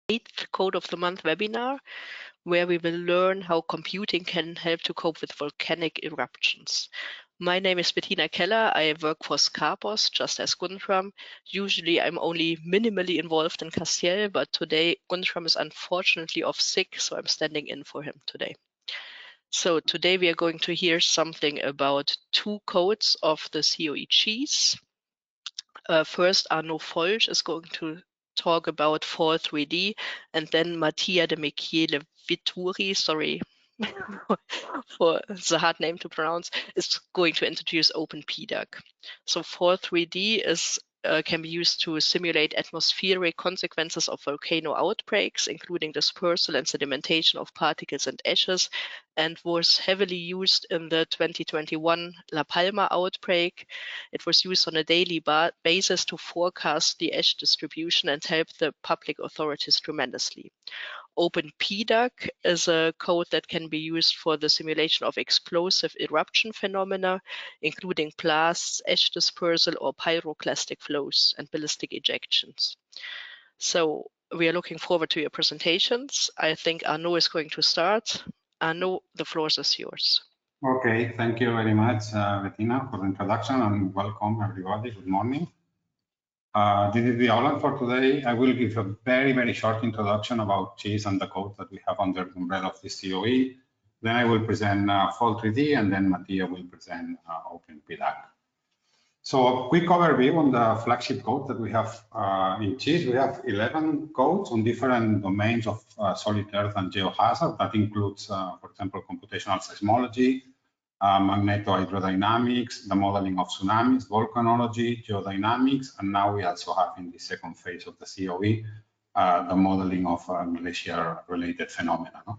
8th Code of the Month webinar, where we will learn how computing can help to cope with volcanic eruptions. My name is Bettina Keller. I work for Scapos, just as Guntram. Usually I'm only minimally involved in CASTIEL, but today Guntram is unfortunately off sick, so I'm standing in for him today. So today we are going to hear something about 2 codes of the COE cheese. First, Arnaud Folch is going to talk about FALL3D, and then Mattia de Michele Vitturi, sorry for the hard name to pronounce, is going to introduce OpenPDAC. So FALL3D can be used to simulate atmospheric consequences of volcano outbreaks, including dispersal and sedimentation of particles and ashes, and was heavily used in the 2021 La Palma outbreak. It was used on a daily basis to forecast the ash distribution and help the public authorities tremendously. OpenPDAC is a code that can be used for the simulation of explosive eruption phenomena, including blasts, ash dispersal, or pyroclastic flows and ballistic ejections. So we are looking forward to your presentations. I think Arnaud is going to start. Arnaud, the floor is yours. Okay, thank you very much, Bettina, for the introduction, and welcome everybody. Good morning. This is the outline for today. I will give a very short introduction about cheese and the code that we have under the umbrella of the COE. Then I will present FALL3D, and then Mattia will present OpenPDAC. So a quick overview on the flagship code that we have in cheese. We have 11 codes on different domains of solid earth and geohazard. That includes, for example, computational seismology, magnetohydrodynamics, the modeling of tsunamis, volcanology, geodynamics, and now we also have in the second phase of the COE, the modeling of glacier-related phenomena. No?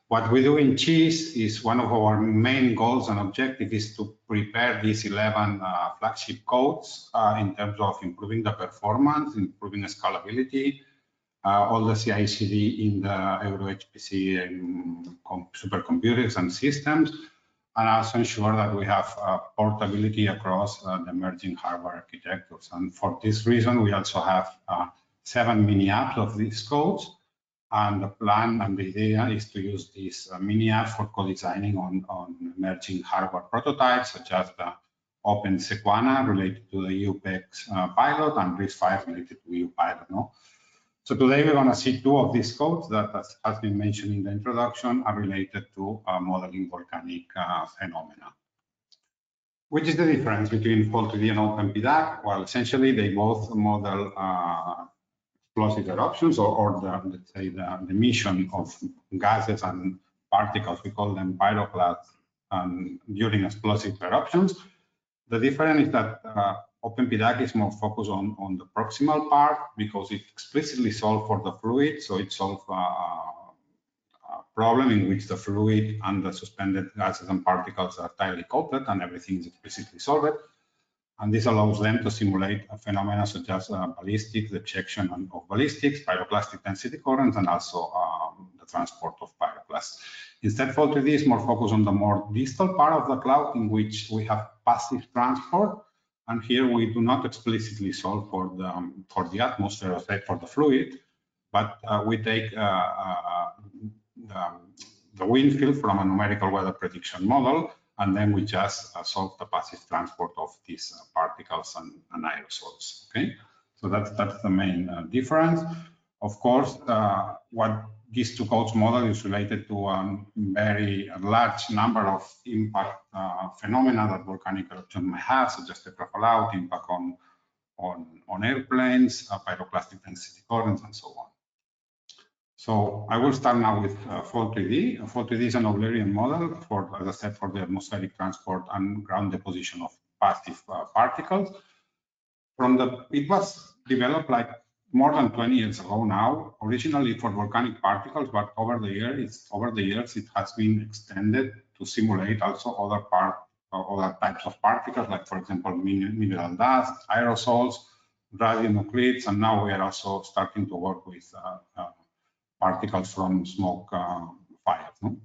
What we do in cheese is one of our main goals and objective is to prepare these 11 flagship codes in terms of improving the performance, improving scalability, all the CI/CD in the Euro HPC supercomputers and systems, and also ensure that we have portability across the emerging hardware architectures. And for this reason, we also have 7 mini apps of these codes. And the plan and the idea is to use these mini apps for co-designing on emerging hardware prototypes, such as the OpenSequana related to the EUPEX pilot and RISC-V related to EU pilot. No? So today we're going to see 2 of these codes that, as has been mentioned in the introduction, are related to modeling volcanic phenomena. Which is the difference between FALL3D and OpenPDAC? Well, essentially they both model explosive eruptions or the, let's say the emission of gases and particles. We call them pyroclasts during explosive eruptions. The difference is that OpenPDAC is more focused on the proximal part because it explicitly solves for the fluid. So it solves a problem in which the fluid and the suspended gases and particles are tightly coupled and everything is explicitly solved. And this allows them to simulate phenomena such as ballistics, detection of ballistics, pyroclastic density currents, and also the transport of pyroclasts. Instead, FALL3D is more focused on the more distal part of the cloud in which we have passive transport. And here we do not explicitly solve for the atmosphere, or say for the fluid, but we take the wind field from a numerical weather prediction model, and then we just solve the passive transport of these particles and aerosols. Okay, so that's the main difference. Of course, what these 2 codes model is related to a very large number of impact phenomena that volcanic eruption may have, such as tetra fallout, impact on airplanes, pyroclastic density currents, and so on. So I will start now with FALL3D. FALL3D is an Eulerian model for, as I said, for the atmospheric transport and ground deposition of passive particles. It was developed like more than 20 years ago now, originally for volcanic particles, but over the years it has been extended to simulate also other types of particles, like for example mineral dust, aerosols, radionuclides, and now we are also starting to work with particles from smoke fires. No?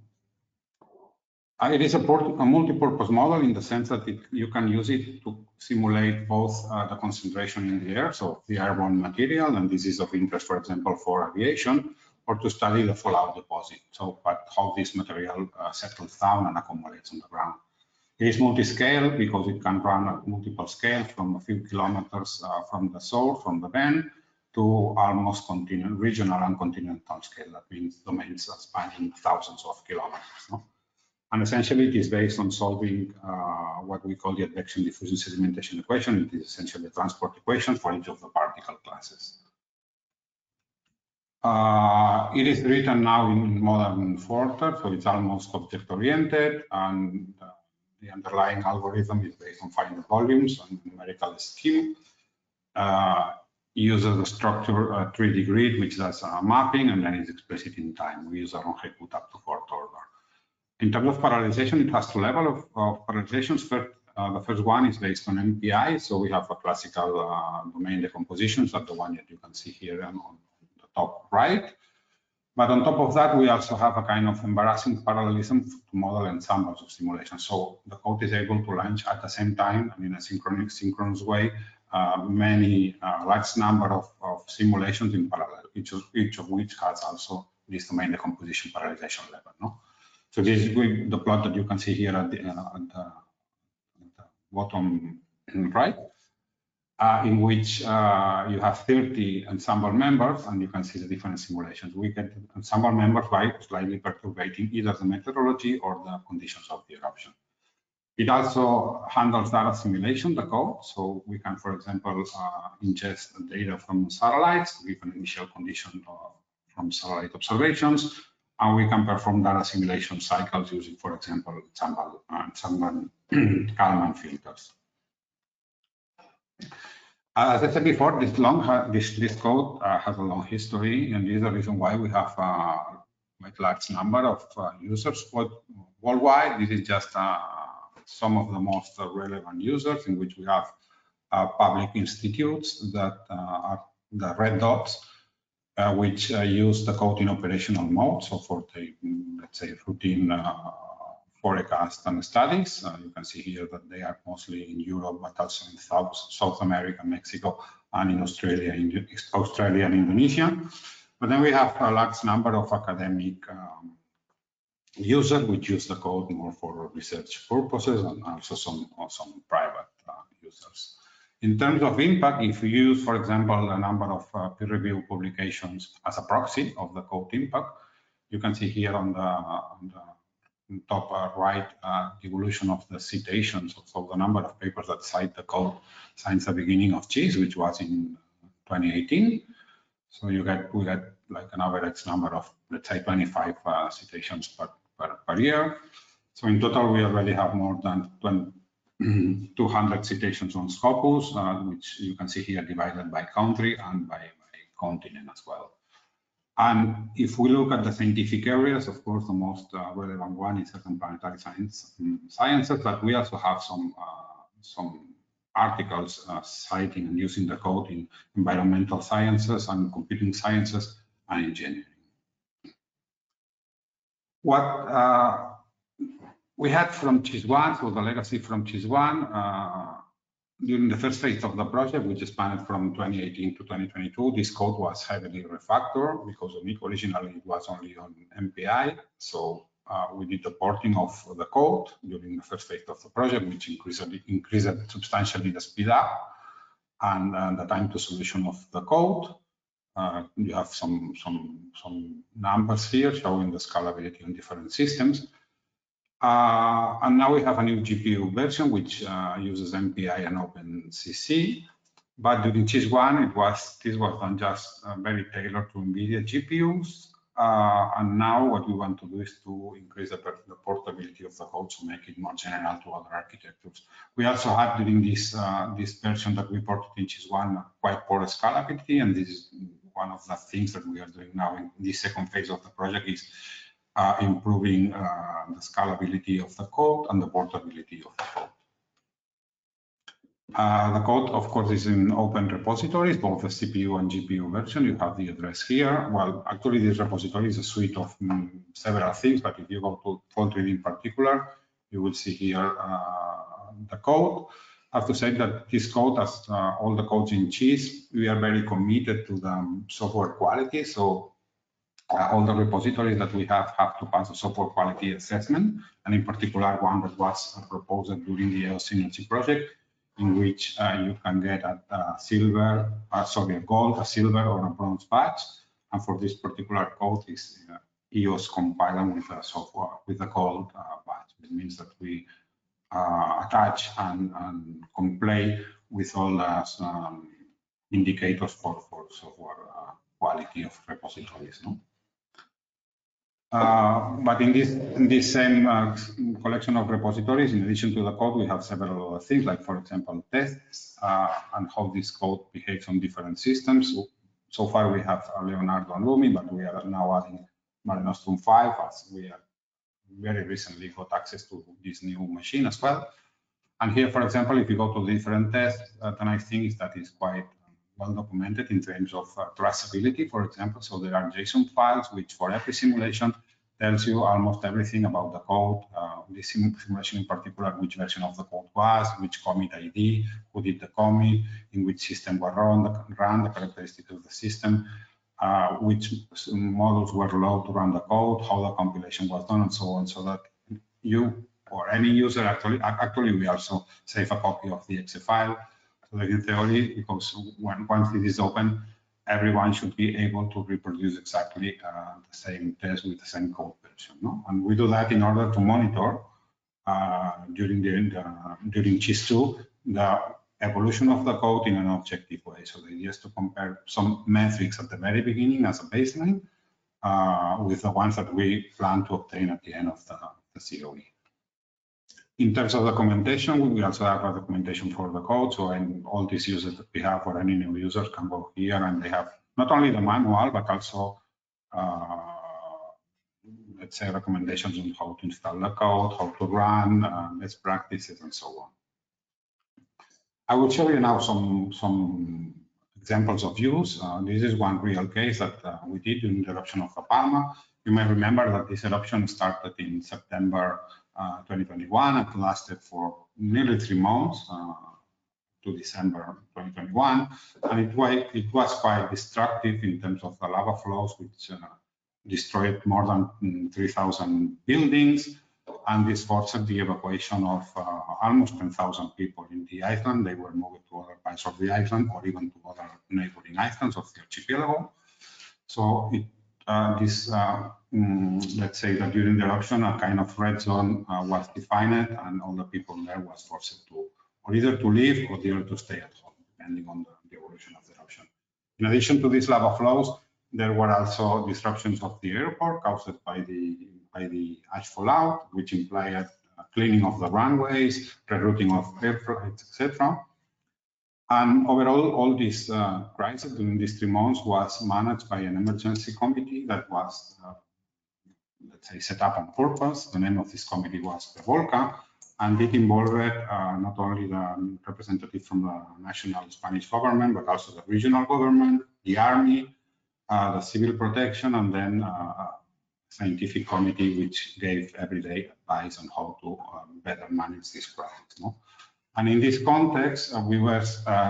It is a multi-purpose model in the sense that you can use it to simulate both the concentration in the air, so the airborne material, and this is of interest, for example, for aviation, or to study the fallout deposit, so how this material settles down and accumulates on the ground. It is multi-scale because it can run at multiple scales from a few kilometers from the source, from the vent, to almost regional and continental scale. That means domains spanning thousands of kilometers. No? And essentially, it is based on solving what we call the advection diffusion sedimentation equation. It is essentially a transport equation for each of the particle classes. It is written now in modern Fortran, so it's almost object-oriented, and the underlying algorithm is based on finite volumes and numerical scheme. Uses the structure 3D grid, which does mapping, and then is explicit in time. We use a longitude up to 4th order. In terms of parallelization, it has two levels of parallelizations. The first one is based on MPI, so we have a classical domain decomposition, so the one that you can see here on the top right. But on top of that, we also have a kind of embarrassing parallelism to model ensembles of simulations. So the code is able to launch at the same time and in a synchronous way many large number of simulations in parallel, each of which has also this domain decomposition parallelization level. No? So this is the plot that you can see here at the bottom right, in which you have 30 ensemble members, and you can see the different simulations. We get ensemble members by slightly perturbating either the methodology or the conditions of the eruption. It also handles data simulation, the code. So we can, for example, ingest data from satellites to give an initial condition from satellite observations. And we can perform data simulation cycles using, for example, Kalman filters. As I said before, this code has a long history, and this is the reason why we have quite large number of users worldwide. This is just some of the most relevant users, in which we have public institutes that are the red dots, which use the code in operational mode. So for the, let's say, routine forecast and studies, you can see here that they are mostly in Europe, but also in South America, Mexico, and in Australia and Indonesia. But then we have a large number of academic users which use the code more for research purposes, and also some private users. In terms of impact, if you use, for example, a number of peer-reviewed publications as a proxy of the code impact, you can see here on the top right the evolution of the citations, so the number of papers that cite the code since the beginning of CHIS, which was in 2018. So we get like an average number of, let's say, 25 citations per year. So in total, we already have more than 200 citations on Scopus, which you can see here divided by country and by continent as well. And if we look at the scientific areas, of course, the most relevant one is planetary sciences, but we also have some articles citing and using the code in environmental sciences and computing sciences and engineering. What we had from CHIS1, so the legacy from CHIS1, during the first phase of the project, which spanned from 2018 to 2022, this code was heavily refactored because originally it was only on MPI. So we did the porting of the code during the first phase of the project, which increased substantially the speed up and the time to solution of the code. You have some numbers here showing the scalability on different systems. And now we have a new GPU version which uses MPI and OpenCC. But during CHIS1, this was done just very tailored to NVIDIA GPUs. And now what we want to do is to increase the portability of the code to make it more general to other architectures. We also have during this version that we ported in CHIS1 quite poor scalability, and this is one of the things that we are doing now in this second phase of the project is improving the scalability of the code and the portability of the code. The code, of course, is in open repositories, both the CPU and GPU version. You have the address here. Well, actually, this repository is a suite of several things, but if you go to FALL3D in particular, you will see here the code. I have to say that this code, as all the codes in Cheese, we are very committed to the software quality. So all the repositories that we have to pass a software quality assessment, and in particular one that was proposed during the Synergy project, in which you can get a gold, a silver, or a bronze badge. And for this particular code is EOS compiling with the software with the gold badge. It means that we attach and comply with all the indicators for software quality of repositories. No? But in this same collection of repositories, in addition to the code, we have several other things, like, for example, tests and how this code behaves on different systems. So far, we have Leonardo and Lumi, but we are now adding Mare Nostrum 5, as we are very recently got access to this new machine as well. And here, for example, if you go to different tests, the nice thing is that it's quite well documented in terms of traceability, for example. So there are JSON files, which for every simulation tells you almost everything about the code, this simulation in particular, which version of the code was, which commit ID, who did the commit, in which system was run, the characteristics of the system, which models were allowed to run the code, how the compilation was done, and so on, so that you or any user actually we also save a copy of the exe file. So that in theory, because once it is open, everyone should be able to reproduce exactly the same test with the same code version. No? And we do that in order to monitor during Cheese 2 the evolution of the code in an objective way. So the idea is to compare some metrics at the very beginning as a baseline with the ones that we plan to obtain at the end of the COE. In terms of documentation, we also have a documentation for the code. So all these users that we have, or any new users, can go here and they have not only the manual, but also, let's say, recommendations on how to install the code, how to run, best practices, and so on. I will show you now some examples of use. This is one real case that we did in the eruption of La Palma. You may remember that this eruption started in September 2021 and lasted for nearly 3 months to December 2021. And it was quite destructive in terms of the lava flows, which destroyed more than 3,000 buildings. And this forced the evacuation of almost 10,000 people in the island. They were moved to other parts of the island or even to other neighboring islands of the archipelago. So let's say that during the eruption, a kind of red zone was defined, and all the people there was forced to, or either to leave or either to stay at home, depending on the evolution of the eruption. In addition to these lava flows, there were also disruptions of the airport caused by the ash fallout, which implied cleaning of the runways, rerouting of air flights, etc. And overall, all this crisis during these 3 months was managed by an emergency committee that was, let's say, set up on purpose. The name of this committee was PEVOLCA, and it involved not only the representative from the national Spanish government, but also the regional government, the army, the civil protection, and then a scientific committee which gave everyday advice on how to better manage this crisis. No? And in this context, we were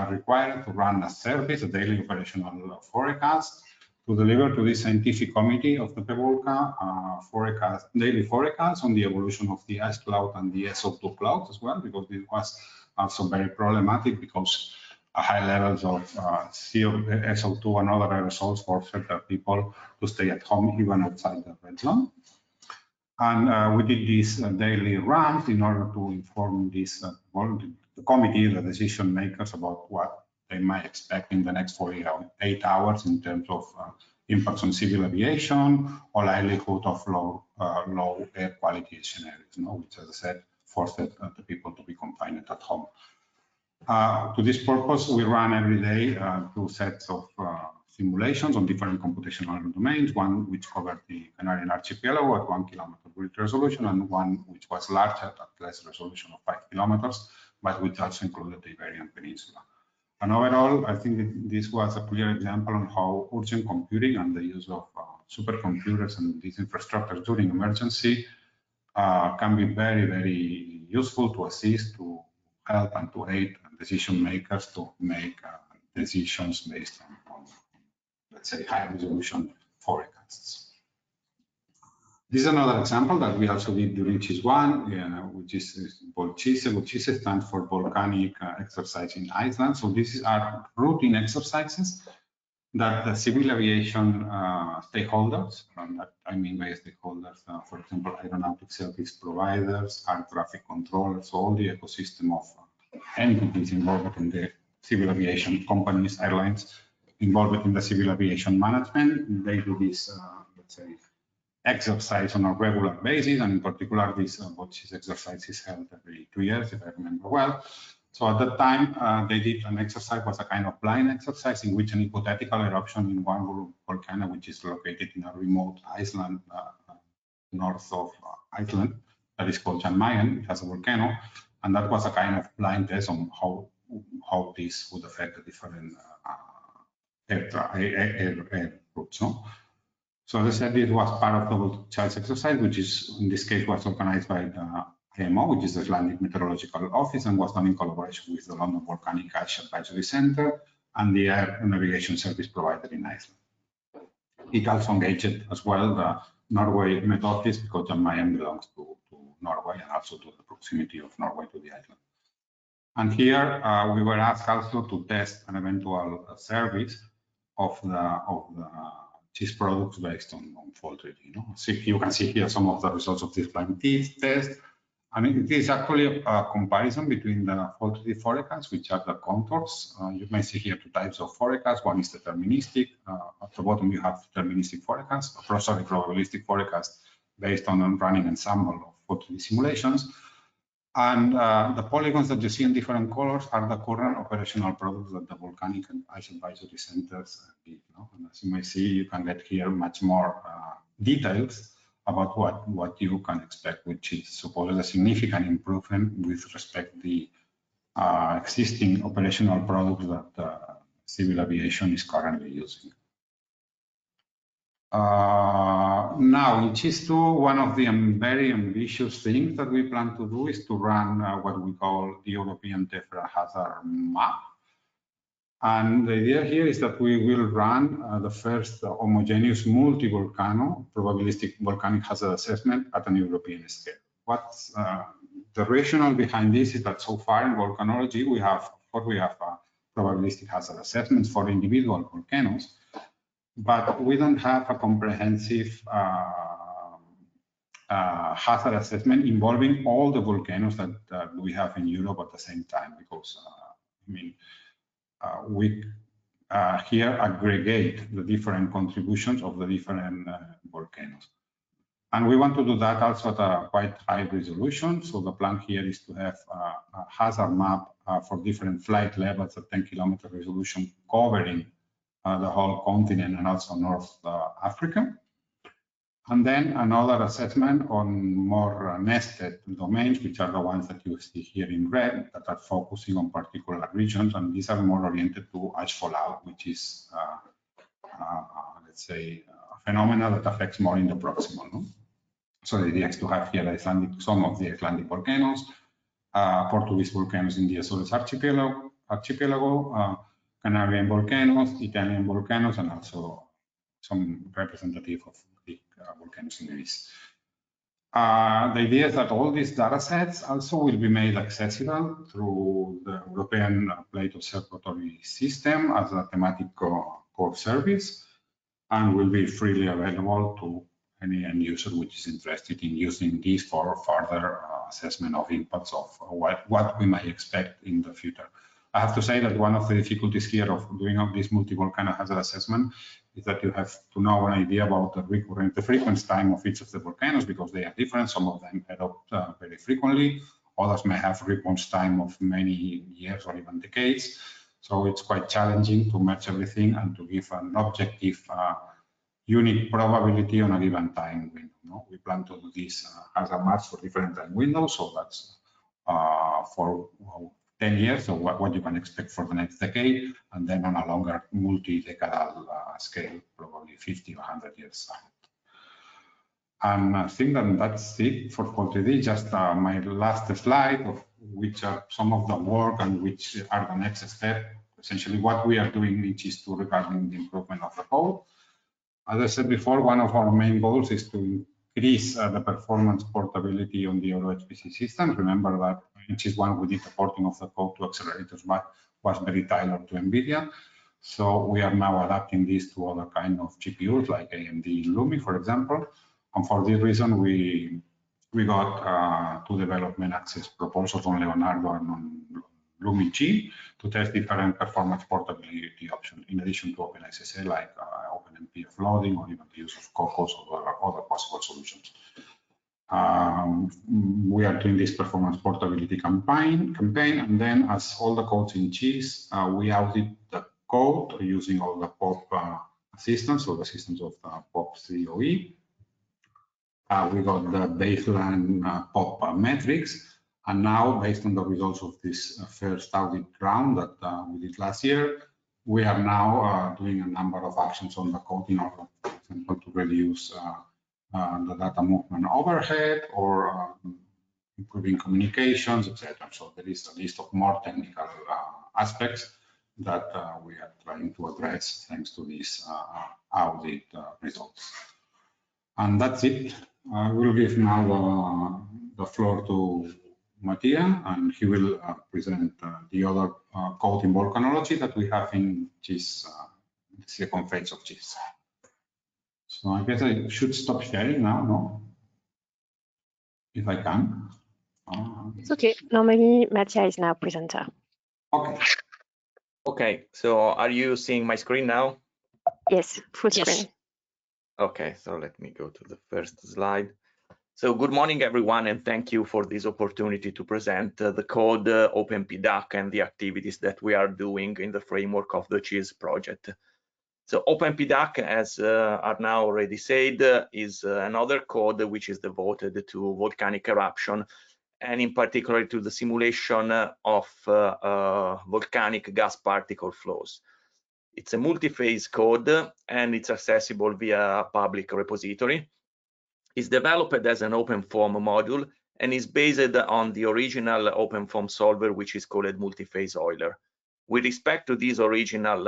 required to run a service, a daily operational forecast, to deliver to the scientific committee of the PEVOLCA daily forecast on the evolution of the ice cloud and the SO2 clouds as well, because it was also very problematic because high levels of SO2 and other aerosols forced people to stay at home even outside the red zone. And we did these daily runs in order to inform this the committee, the decision makers, about what they might expect in the next 48 hours in terms of impacts on civil aviation or likelihood of low air quality scenarios, which, as I said, forced the people to be confined at home. To this purpose, we run every day 2 sets of simulations on different computational domains, one which covered the Canarian archipelago at 1 kilometer grid resolution, and one which was larger at less resolution of 5 kilometers, but which also included the Iberian Peninsula. And overall, I think this was a clear example on how urgent computing and the use of supercomputers and these infrastructures during emergency can be very, very useful to assist, to help, and to aid decision makers to make decisions based on, let's say, high resolution forecasts. This is another example that we also did during CIS1, which is VolCISE. VolCISE stands for Volcanic Exercise in Iceland. So these are routine exercises that the civil aviation stakeholders, and that I mean by stakeholders, for example, aeronautic service providers, air traffic controllers, so all the ecosystem of entities involved in the civil aviation companies, airlines involved in the civil aviation management. They do this, let's say, exercise on a regular basis, and in particular, this VolCISE exercise is held every 2 years, if I remember well. So at that time, they did an exercise, was a kind of blind exercise in which an hypothetical eruption in one volcano, which is located in a remote island north of Iceland, that is called Jan Mayen. It has a volcano, and that was a kind of blind test on how this would affect the different air routes. No? So as I said, it was part of the VolCISE exercise, which is in this case was organized by the IMO, which is the Icelandic Meteorological Office, and was done in collaboration with the London Volcanic Ash Advisory Center and the Air Navigation Service provider in Iceland. It also engaged as well the Norway Met Office, because Jan Mayen belongs to Norway and also to the proximity of Norway to the island. And here we were asked also to test an eventual service of the CIS products based on FALL3D. So you can see here some of the results of this blind test. And it is actually a comparison between the FALL3D forecasts, which are the contours. You may see here two types of forecasts. One is deterministic. At the bottom, you have deterministic forecast, probabilistic forecast based on running ensemble of FALL3D simulations. And the polygons that you see in different colors are the current operational products that the Volcanic and Ice Advisory Centers give. And as you may see, you can get here much more details about what you can expect, which is supposed a significant improvement with respect to the existing operational products that civil aviation is currently using. Now, in CIS2, one of the very ambitious things that we plan to do is to run what we call the European Tephra hazard map. And the idea here is that we will run the first homogeneous multi-volcano probabilistic volcanic hazard assessment at an European scale. What's the rationale behind this is that so far in volcanology, we have probabilistic hazard assessments for individual volcanoes, but we don't have a comprehensive hazard assessment involving all the volcanoes that we have in Europe at the same time, because we here aggregate the different contributions of the different volcanoes. And we want to do that also at a quite high resolution. So the plan here is to have a hazard map for different flight levels at 10-kilometer resolution covering the whole continent and also North Africa. And then another assessment on more nested domains, which are the ones that you see here in red, that are focusing on particular regions. And these are more oriented to ash fallout, which is, let's say, a phenomenon that affects more in the proximal. No? So the idea is to have here some of the Icelandic volcanoes, Portuguese volcanoes in the Azores archipelago, Canarian volcanoes, Italian volcanoes, and also some representative of big volcanoes in Greece. The idea is that all these data sets also will be made accessible through the European Plate Observatory System as a thematic core service, and will be freely available to any end user which is interested in using these for further assessment of impacts of what we might expect in the future. I have to say that one of the difficulties here of doing this multi-volcano hazard assessment is that you have to know an idea about the frequency time of each of the volcanoes, because they are different. Some of them erupt very frequently. Others may have response time of many years or even decades. So it's quite challenging to match everything and to give an objective unique probability on a given time window. No? We plan to do this hazard maps for different time windows, so that's for 10 years, so what you can expect for the next decade, and then on a longer multi-decadal scale, probably 50 or 100 years ahead. And I think that that's it for FALL3D. Just my last slide of which are some of the work and which are the next step. Essentially, what we are doing in GIS2 regarding the improvement of the code. As I said before, one of our main goals is to increase the performance portability on the HPC system. Remember that in GIS1 we did the porting of the code to accelerators, but was very tailored to NVIDIA. So we are now adapting this to other kind of GPUs like AMD Lumi, for example. And for this reason, we got two development access proposals on Leonardo and on Lumi G to test different performance portability options, in addition to OpenSSL like OpenMP offloading or even the use of COCOS or other possible solutions. We are doing this performance portability campaign, and then as all the codes in GIS, we audit the code using all the POP assistants, so the systems of POP COE. We got the baseline POP metrics. And now, based on the results of this first audit round that we did last year, we are now doing a number of actions on the code in order, for example, to reduce the data movement overhead or improving communications, etc. So there is a list of more technical aspects that we are trying to address thanks to these audit results. And that's it. I will give now the floor to Mattia, and he will present the other code in volcanology that we have in GIS, the second phase of GIS. So I guess I should stop sharing now, no? If I can. It's okay. Normally, Mattia is now presenter. Okay. Okay, so are you seeing my screen now? Yes, full screen. Okay, so let me go to the first slide. So good morning, everyone, and thank you for this opportunity to present the code OpenPDAC and the activities that we are doing in the framework of the GIS project. So OpenPDAC, as Arnaud already said, is another code which is devoted to volcanic eruption, and in particular to the simulation of volcanic gas particle flows. It's a multi-phase code, and it's accessible via a public repository. It's developed as an OpenFOAM module and is based on the original OpenFOAM solver, which is called multi-phase Euler. With respect to this original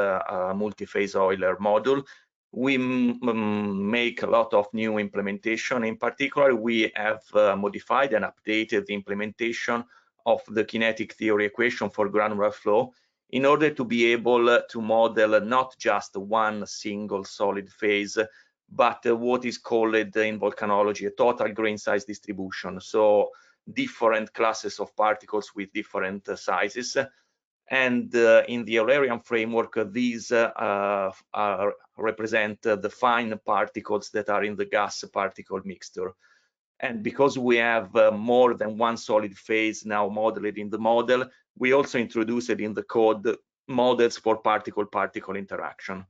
multi-phase Euler module, we make a lot of new implementation. In particular, we have modified and updated the implementation of the kinetic theory equation for granular flow in order to be able to model not just one single solid phase, but what is called in volcanology a total grain size distribution, so different classes of particles with different sizes. And in the Eulerian framework, these represent the fine particles that are in the gas particle mixture. And because we have more than one solid phase now modeled in the model, we also introduced in the code models for particle-particle interaction.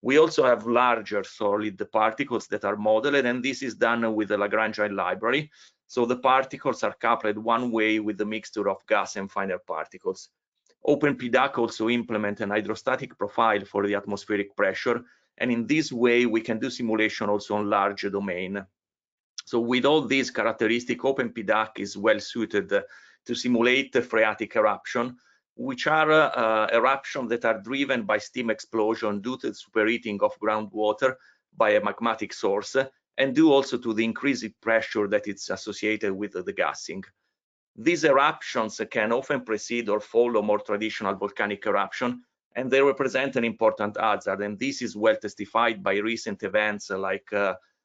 We also have larger solid particles that are modeled, and this is done with the Lagrangian library. So the particles are coupled one way with the mixture of gas and finer particles. OpenPDAC also implements an hydrostatic profile for the atmospheric pressure, and in this way we can do simulation also on large domain. So with all these characteristics, OpenPDAC is well suited to simulate phreatic eruption, which are eruptions that are driven by steam explosion due to the superheating of groundwater by a magmatic source, and due also to the increased pressure that is associated with the gassing. These eruptions can often precede or follow more traditional volcanic eruption, and they represent an important hazard, and this is well testified by recent events like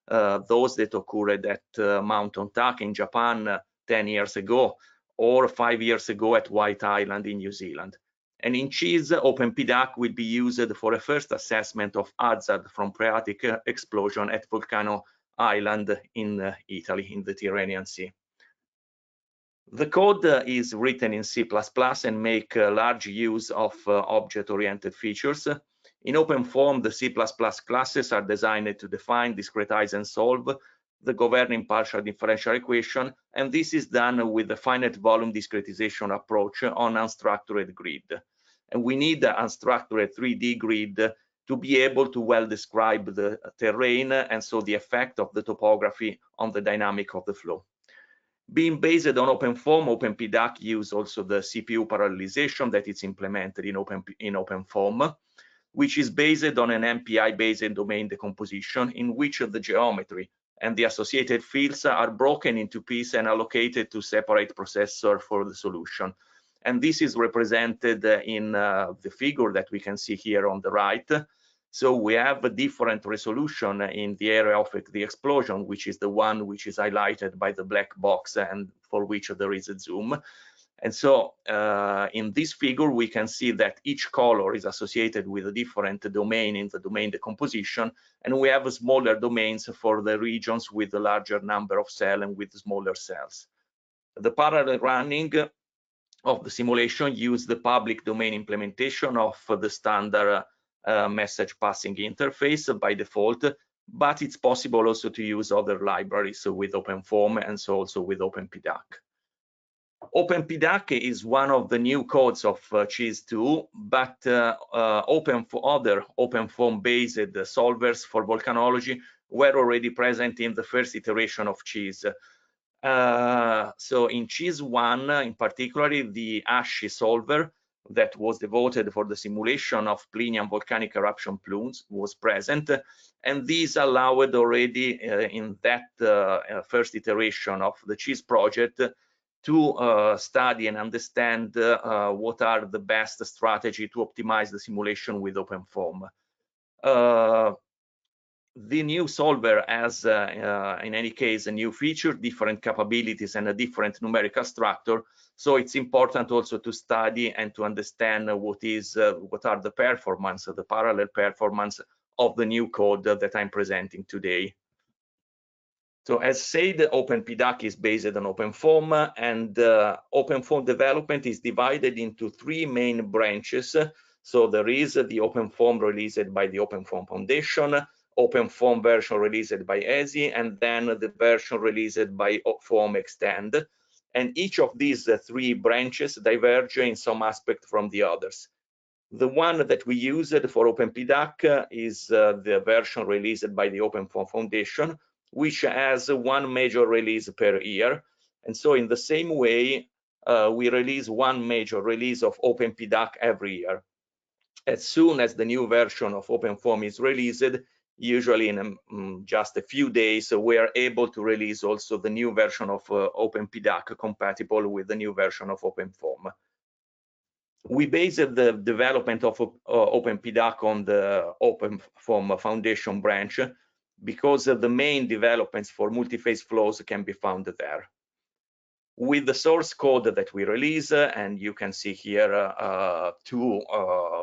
those that occurred at Mount Ontake in Japan 10 years ago, or 5 years ago at White Island in New Zealand. And in GIS, OpenPDAC will be used for a first assessment of hazard from phreatic explosion at Volcano Island in Italy, in the Tyrrhenian Sea. The code is written in C++ and make large use of object-oriented features. In OpenFOAM, the C++ classes are designed to define, discretize, and solve the governing partial differential equation, and this is done with the finite volume discretization approach on unstructured grid. And we need an unstructured 3D grid to be able to well describe the terrain and so the effect of the topography on the dynamic of the flow. Being based on OpenFOAM, OpenPDAC use also the CPU parallelization that is implemented in OpenFOAM, which is based on an MPI-based domain decomposition in which the geometry and the associated fields are broken into pieces and allocated to separate processors for the solution. And this is represented in the figure that we can see here on the right. So we have a different resolution in the area of the explosion, which is the one which is highlighted by the black box and for which there is a zoom. And so in this figure, we can see that each color is associated with a different domain in the domain decomposition, and we have smaller domains for the regions with a larger number of cells and with smaller cells. The parallel running of the simulation use the public domain implementation of the standard message passing interface by default, but it's possible also to use other libraries with OpenFOAM and so also with OpenPDAC. OpenPDAC is one of the new codes of CHIS2, but other OpenFOAM-based solvers for volcanology were already present in the first iteration of CHIS. So in CHIS1, in particular, the ASCII solver that was devoted for the simulation of Plinian volcanic eruption plumes was present, and these allowed already in that first iteration of the CHIS project to study and understand what are the best strategy to optimize the simulation with OpenFOAM. The new solver has, in any case, a new feature, different capabilities, and a different numerical structure. So it's important also to study and to understand what are the performance, the parallel performance of the new code that I'm presenting today. So as said, OpenPDAC is based on OpenFOAM, and OpenFOAM development is divided into three main branches. So there is the OpenFOAM released by the OpenFOAM Foundation, OpenFOAM version released by ESI, and then the version released by FOAM Extend. And each of these three branches diverge in some aspect from the others. The one that we used for OpenPDAC is the version released by the OpenFOAM Foundation, which has one major release per year. And so in the same way, we release one major release of OpenPDAC every year. As soon as the new version of OpenFOAM is released, usually in just a few days, we are able to release also the new version of OpenPDAC compatible with the new version of OpenFOAM. We based the development of OpenPDAC on the OpenFOAM Foundation branch because the main developments for multi-phase flows can be found there. With the source code that we release, and you can see here two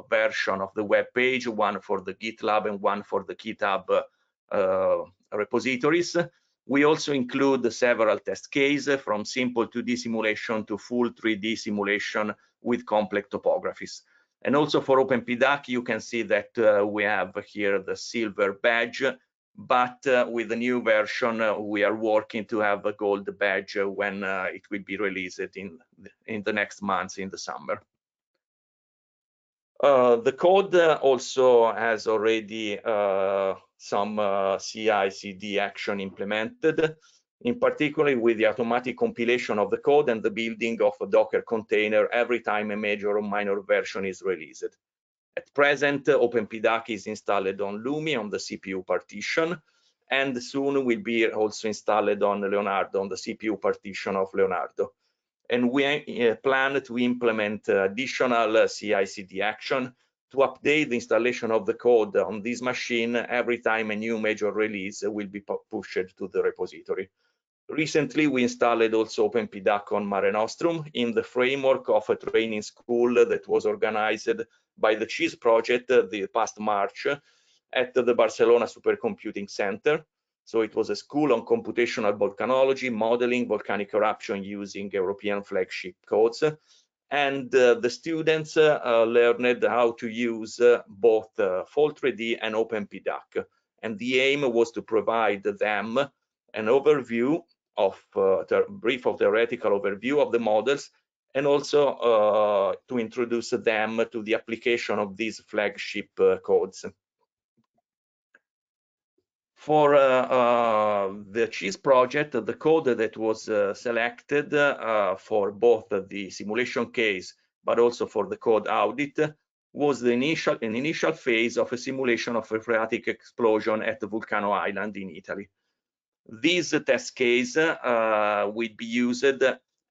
versions of the web page, one for the GitLab and one for the GitHub repositories. We also include several test cases from simple 2D simulation to full 3D simulation with complex topographies. And also for OpenPDAC, you can see that we have here the silver badge, but with the new version, we are working to have a gold badge when it will be released in the next months in the summer. The code also has already some CI/CD action implemented, in particular with the automatic compilation of the code and the building of a Docker container every time a major or minor version is released. At present, OpenPDAC is installed on Lumi on the CPU partition, and soon will be also installed on Leonardo on the CPU partition of Leonardo. And we plan to implement additional CI/CD action to update the installation of the code on this machine every time a new major release will be pushed to the repository. Recently, we installed also OpenPDAC on Mare Nostrum in the framework of a training school that was organized by the CHIS project the past March at the Barcelona Supercomputing Center. So it was a school on computational volcanology, modeling volcanic eruption using European flagship codes. And the students learned how to use both FALL3D and OpenPDAC. And the aim was to provide them an overview of the brief of theoretical overview of the models, and also to introduce them to the application of these flagship codes. For the CHEESE project, the code that was selected for both the simulation case but also for the code audit was an initial phase of a simulation of a phreatic explosion at Vulcano Island in Italy. This test case will be used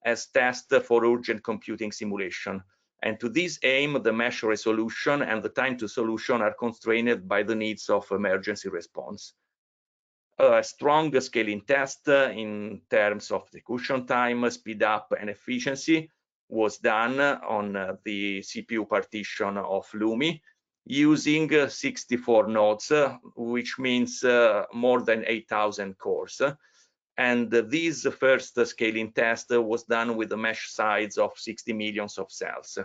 as test for urgent computing simulation. And to this aim, the mesh resolution and the time to solution are constrained by the needs of emergency response. A strong scaling test in terms of execution time, speed up, and efficiency was done on the CPU partition of LUMI using 64 nodes, which means more than 8,000 cores. And this first scaling test was done with a mesh size of 60 million of cells.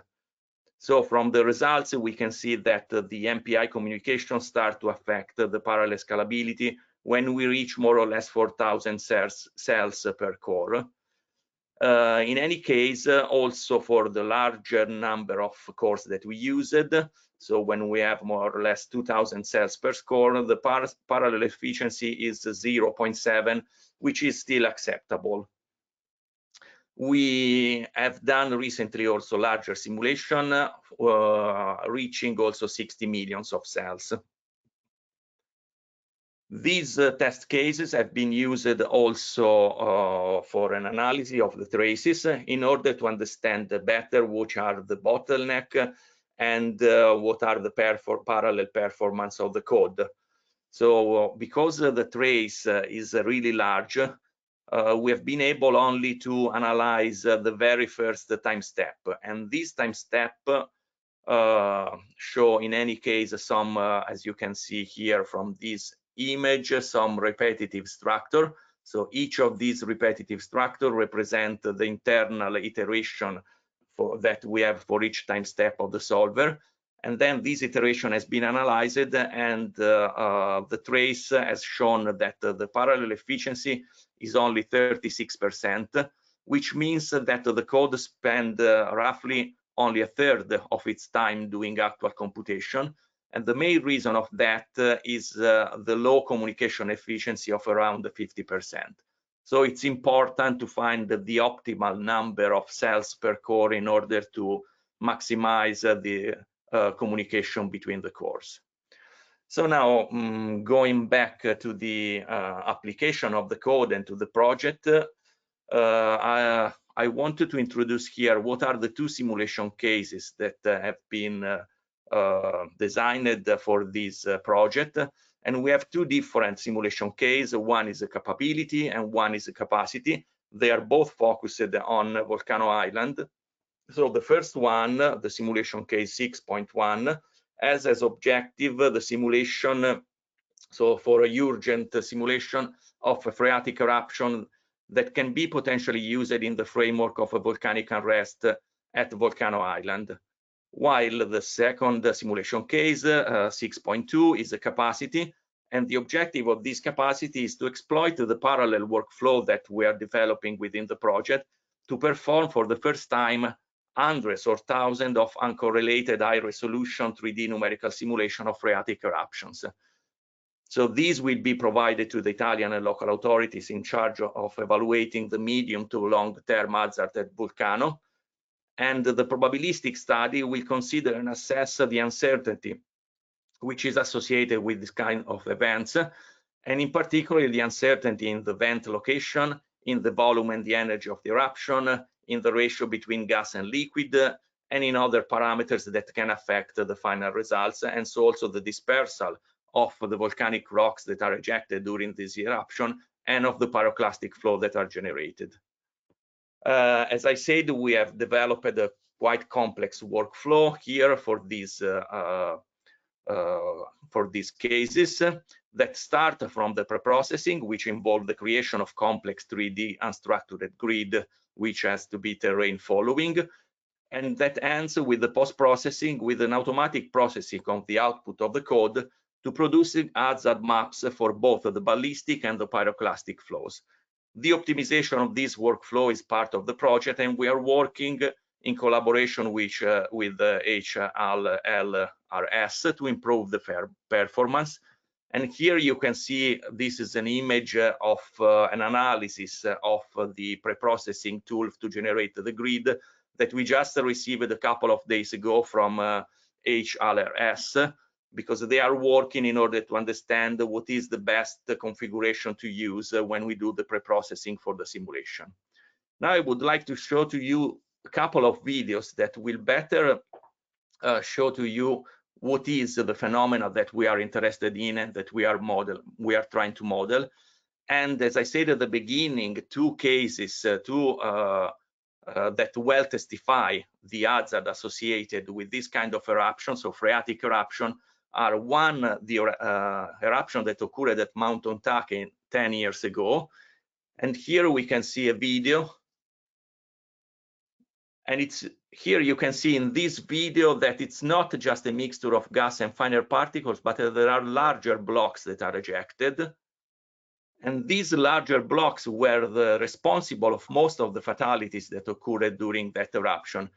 So from the results, we can see that the MPI communication start to affect the parallel scalability when we reach more or less 4,000 cells per core. In any case, also for the larger number of cores that we used, so when we have more or less 2,000 cells per core, the parallel efficiency is 0.7, which is still acceptable. We have done recently also larger simulation, reaching also 60 million of cells. These test cases have been used also for an analysis of the traces in order to understand better which are the bottleneck and what are the parallel performance of the code. So because the trace is really large, we have been able only to analyze the very first time step, and this time step show in any case some, as you can see here from this image, some repetitive structure. So each of these repetitive structure represent the internal iteration that we have for each time step of the solver. And then this iteration has been analyzed, and the trace has shown that the parallel efficiency is only 36%, which means that the code spend roughly only a third of its time doing actual computation. And the main reason of that is the low communication efficiency of around 50%. So it's important to find the optimal number of cells per core in order to maximize the communication between the cores. So now going back to the application of the code and to the project, I wanted to introduce here what are the two simulation cases that have been designed for this project. And we have two different simulation cases. One is a capability and one is a capacity. They are both focused on Vulcano Island. So the first one, the simulation case 6.1, has as objective the simulation, so for a urgent simulation of a phreatic eruption that can be potentially used in the framework of a volcanic unrest at Vulcano Island. While the second simulation case, 6.2, is a capacity, and the objective of this capacity is to exploit the parallel workflow that we are developing within the project to perform for the first time hundreds or thousands of uncorrelated high-resolution 3D numerical simulation of phreatic eruptions. So these will be provided to the Italian and local authorities in charge of evaluating the medium to long-term hazard at Vulcano. And the probabilistic study will consider and assess the uncertainty which is associated with this kind of events, and in particular the uncertainty in the vent location, in the volume and the energy of the eruption, in the ratio between gas and liquid, and in other parameters that can affect the final results, and so also the dispersal of the volcanic rocks that are ejected during this eruption and of the pyroclastic flow that are generated. As I said, we have developed a quite complex workflow here for these cases that start from the pre-processing, which involve the creation of complex 3D unstructured grid, which has to be terrain following, and that ends with the post-processing with an automatic processing of the output of the code to producing hazard maps for both the ballistic and the pyroclastic flows. The optimization of this workflow is part of the project, and we are working in collaboration with HALLRS to improve the performance. And here you can see this is an image of an analysis of the pre-processing tool to generate the grid that we just received a couple of days ago from HALLRS, because they are working in order to understand what is the best configuration to use when we do the pre-processing for the simulation. Now I would like to show to you a couple of videos that will better show to you what is the phenomena that we are interested in and that we are trying to model. And as I said at the beginning, two cases that well testify the hazard associated with this kind of eruption, so phreatic eruption, are one, the eruption that occurred at Mount Undertaking 10 years ago. And here we can see a video. And it's here you can see in this video that it's not just a mixture of gas and finer particles, but there are larger blocks that are ejected. And these larger blocks were responsible of most of the fatalities that occurred during that eruption.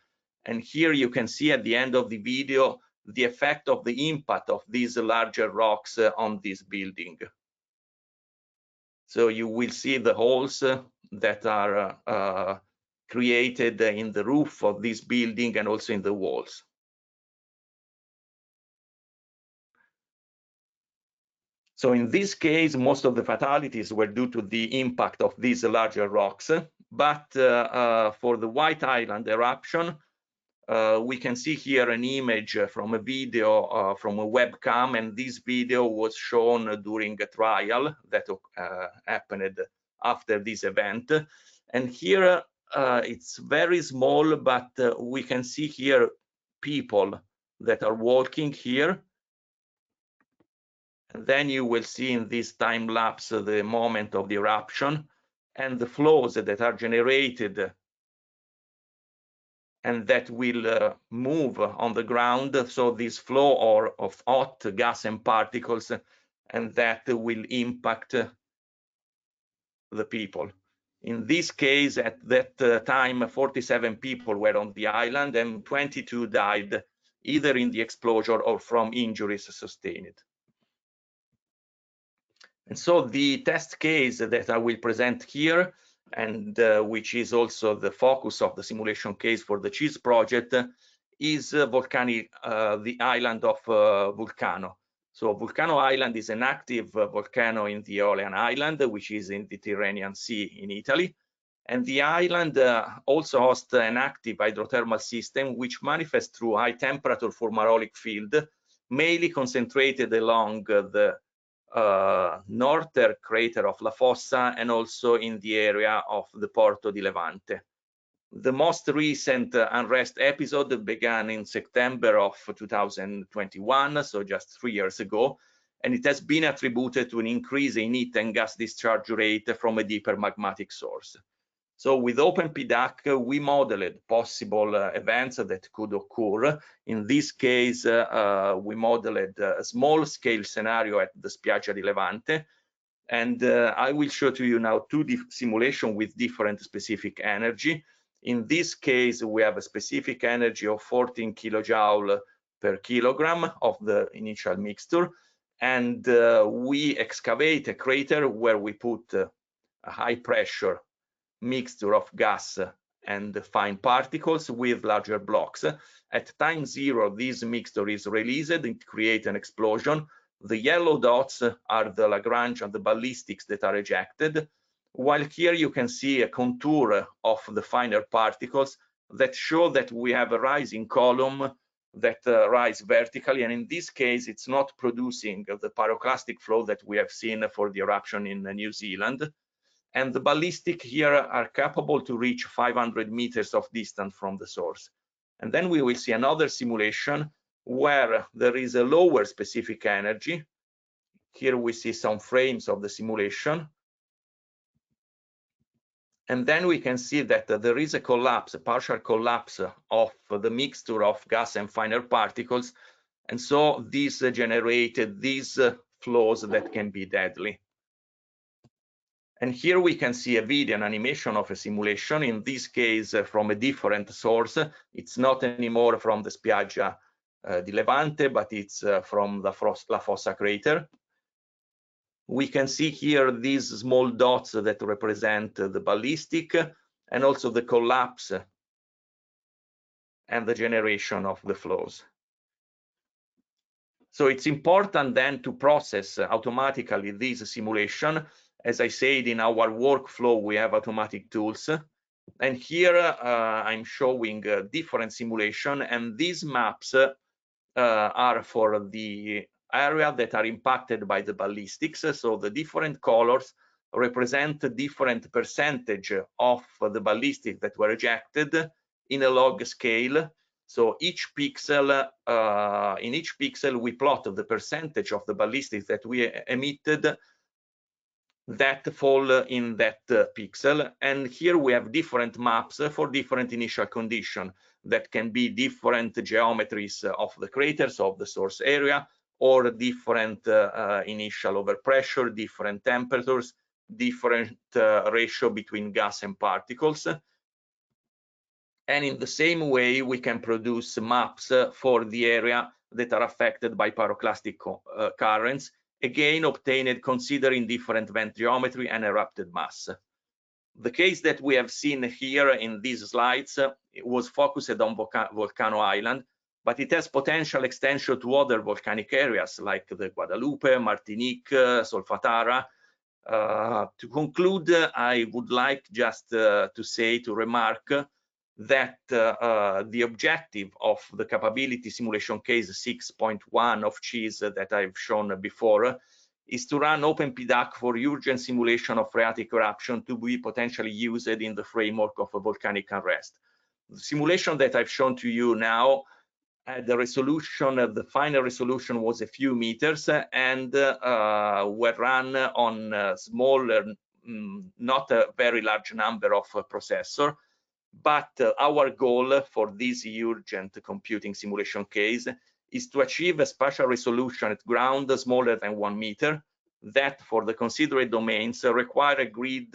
And here you can see at the end of the video the effect of the impact of these larger rocks on this building. So you will see the holes that are created in the roof of this building and also in the walls. So in this case, most of the fatalities were due to the impact of these larger rocks. But for the White Island eruption, we can see here an image from a video from a webcam, and this video was shown during a trial that happened after this event. And here it's very small, but we can see here people that are walking here. And then you will see in this time lapse the moment of the eruption and the flows that are generated and that will move on the ground. So this flow of hot gas and particles, and that will impact the people. In this case, at that time, 47 people were on the island and 22 died either in the explosion or from injuries sustained. And so the test case that I will present here, and which is also the focus of the simulation case for the CHEESE project, is the island of Vulcano. So Vulcano Island is an active volcano in the Aeolian Island, which is in the Tyrrhenian Sea in Italy. And the island also hosts an active hydrothermal system, which manifests through high temperature fumarolic field, mainly concentrated along the northern crater of La Fossa and also in the area of the Porto di Levante. The most recent unrest episode began in September of 2021, so just 3 years ago, and it has been attributed to an increase in heat and gas discharge rate from a deeper magmatic source. So with OpenPDAC, we modeled possible events that could occur. In this case, we modeled a small-scale scenario at the Spiaggia di Levante. And I will show to you now two simulations with different specific energy. In this case, we have a specific energy of 14 kilojoule per kilogram of the initial mixture. And we excavate a crater where we put a high pressure mixture of gas and fine particles with larger blocks. At time zero, this mixture is released and creates an explosion. The yellow dots are the Lagrange and the ballistics that are ejected, while here you can see a contour of the finer particles that show that we have a rising column that rise vertically, and in this case it's not producing the pyroclastic flow that we have seen for the eruption in New Zealand. And the ballistic here are capable to reach 500 meters of distance from the source. And then we will see another simulation where there is a lower specific energy. Here we see some frames of the simulation. And then we can see that there is a collapse, a partial collapse of the mixture of gas and finer particles. And so these generated these flows that can be deadly. And here we can see a video, an animation of a simulation, in this case from a different source. It's not anymore from the Spiaggia di Levante, but it's from the La Fossa crater. We can see here these small dots that represent the ballistic and also the collapse and the generation of the flows. So it's important then to process automatically this simulation. As I said, in our workflow, we have automatic tools. And here I'm showing different simulation, and these maps are for the area that are impacted by the ballistics. So the different colors represent a different percentage of the ballistic that were ejected in a log scale. So each pixel, in each pixel, we plot the percentage of the ballistics that we emitted that fall in that pixel. And here we have different maps for different initial conditions that can be different geometries of the craters of the source area, or different initial overpressure, different temperatures, different ratio between gas and particles. And in the same way, we can produce maps for the area that are affected by pyroclastic currents, again obtained considering different vent geometry and erupted mass. The case that we have seen here in these slides was focused on Volcano Island, but it has potential extension to other volcanic areas like the Guadalupe, Martinique, Solfatara. To conclude, I would like just to remark that the objective of the capability simulation case 6.1 of CHEES that I've shown before is to run OpenPDAC for urgent simulation of phreatic eruption to be potentially used in the framework of a volcanic unrest. The simulation that I've shown to you now, the resolution, the final resolution was a few meters, and were run on smaller, not a very large number of processors. But our goal for this urgent computing simulation case is to achieve a spatial resolution at ground smaller than 1 meter, that for the considered domains require a grid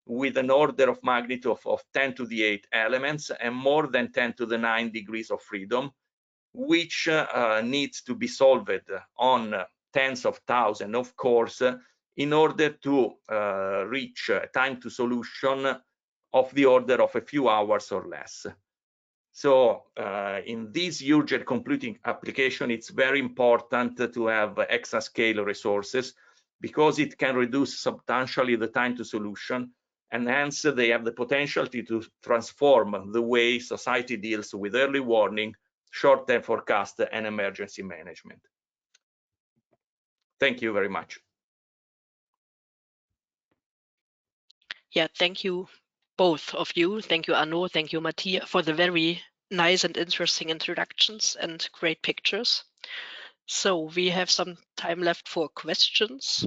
with an order of magnitude of 10 to the 8 elements and more than 10 to the 9 degrees of freedom, which needs to be solved on tens of thousands of cores in order to reach time to solution of the order of a few hours or less. So in this urgent computing application, it's very important to have exascale resources because it can reduce substantially the time to solution, and hence they have the potential to transform the way society deals with early warning, short-term forecast, and emergency management. Thank you very much. Yeah, thank you, both of you. Thank you, Arnaud. Thank you, Mattia, for the very nice and interesting introductions and great pictures. So we have some time left for questions.